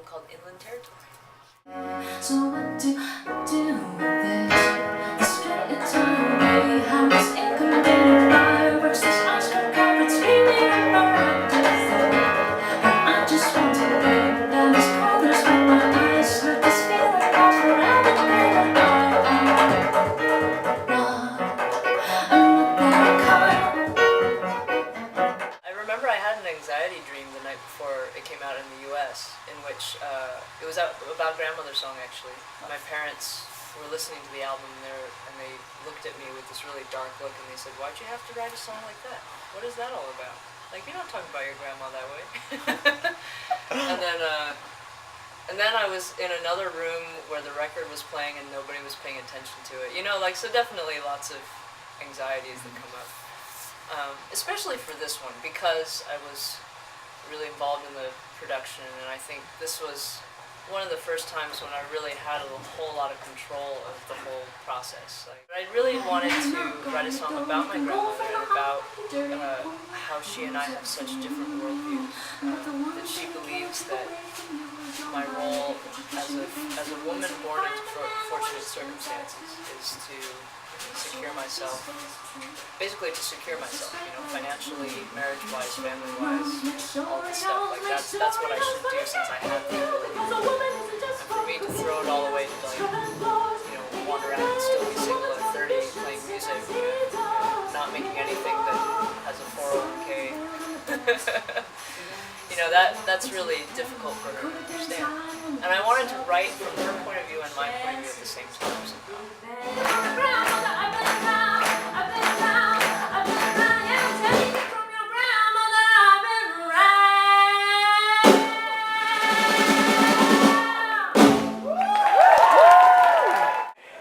album called Inland Territory. So what do I do with this? Straight eternally, how it's inconvenient fireworks, this ice cream carpet screaming around. I just want to lay down these colors with my eyes, let this feeling last forever. I remember I had an anxiety dream the night before it came out in the U.S. in which it was about grandmother's song actually. My parents were listening to the album and they looked at me with this really dark look and they said, "Why'd you have to write a song like that? What is that all about? Like, you don't talk about your grandma that way." and then I was in another room where the record was playing and nobody was paying attention to it. You know, like, so definitely lots of anxieties that come up. Especially for this one, because I was really involved in the production, and I think this was one of the first times when I really had a whole lot of control of the whole process. Like, I really wanted to write a song about my grandmother and about how she and I have such different worldviews. That she believes that my role as a woman born into fortunate circumstances is to secure myself, basically to secure myself, you know, financially, marriage-wise, family-wise, all this stuff. Like, that's what I should do since I have the ability. And for me to throw it all away to, like, you know, wander around and still be single at 30, playing music, not making anything that has a 401k, you know, that's really difficult for her to understand. And I wanted to write from her point of view and my point of view at the same time somehow.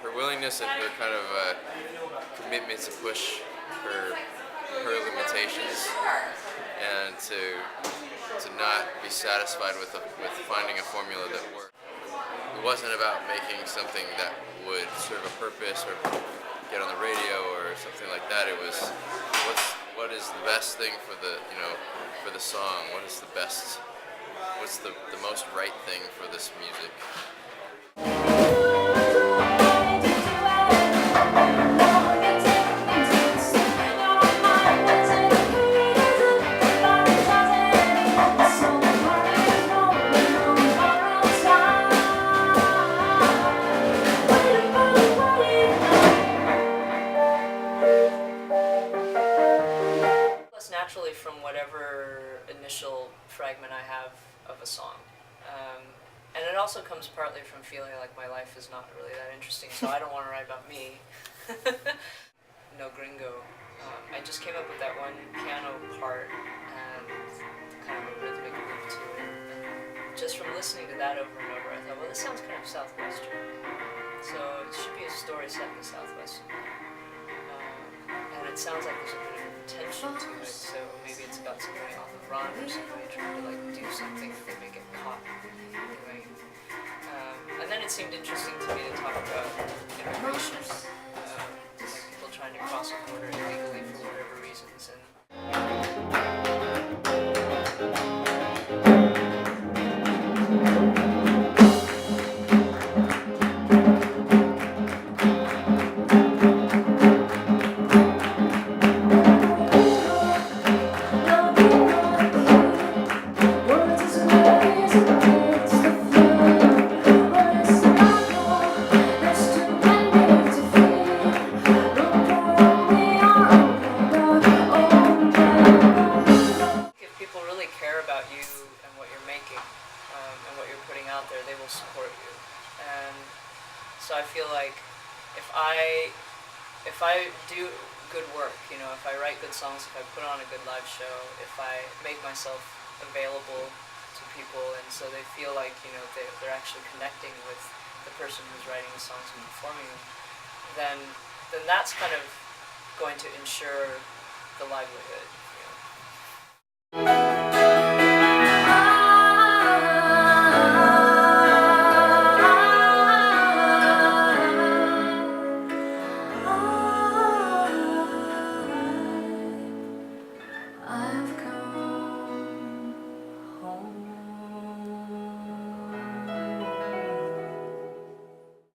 Her willingness and her kind of commitment to push her limitations and to not be satisfied with finding a formula that worked. It wasn't about making something that would serve a purpose or get on the radio or something like that. It was what is the best thing for the song? What's the most right thing for this music? Naturally from whatever initial fragment I have of a song. And it also comes partly from feeling like my life is not really that interesting, so I don't want to write about me. No gringo. I just came up with that one piano part and kind of a rhythmic loop to it. And just from listening to that over and over, I thought, well, this sounds kind of Southwestern. So it should be a story set in the Southwest. And it sounds like there's a bit of tension to it, so maybe it's about somebody on the run or somebody trying to, like, do something that they may get caught doing. And then it seemed interesting to me to talk about immigration, like people trying to cross a border illegally for whatever reasons. They will support you, and so I feel like if I do good work, you know, if I write good songs, if I put on a good live show, if I make myself available to people, and so they feel like, you know, they're actually connecting with the person who's writing the songs and performing them, then that's kind of going to ensure the livelihood.